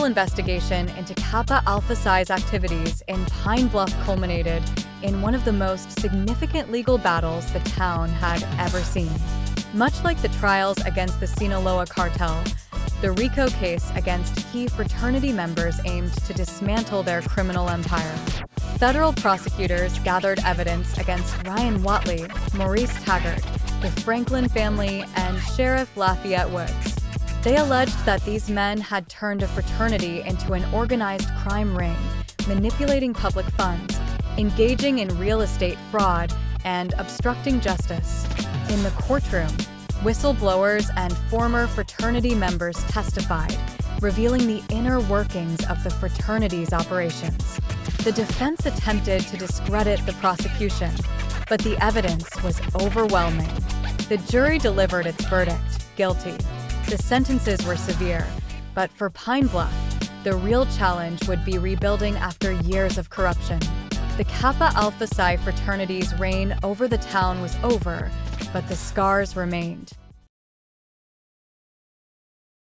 federal investigation into Kappa Alpha Psi's activities in Pine Bluff culminated in one of the most significant legal battles the town had ever seen. Much like the trials against the Sinaloa cartel, the RICO case against key fraternity members aimed to dismantle their criminal empire. Federal prosecutors gathered evidence against Rayan Watley, Maurice Taggart, the Franklin family, and Sheriff Lafayette Woods. They alleged that these men had turned a fraternity into an organized crime ring, manipulating public funds, engaging in real estate fraud, and obstructing justice. In the courtroom, whistleblowers and former fraternity members testified, revealing the inner workings of the fraternity's operations. The defense attempted to discredit the prosecution, but the evidence was overwhelming. The jury delivered its verdict, guilty. The sentences were severe, but for Pine Bluff, the real challenge would be rebuilding after years of corruption. The Kappa Alpha Psi fraternity's reign over the town was over, but the scars remained.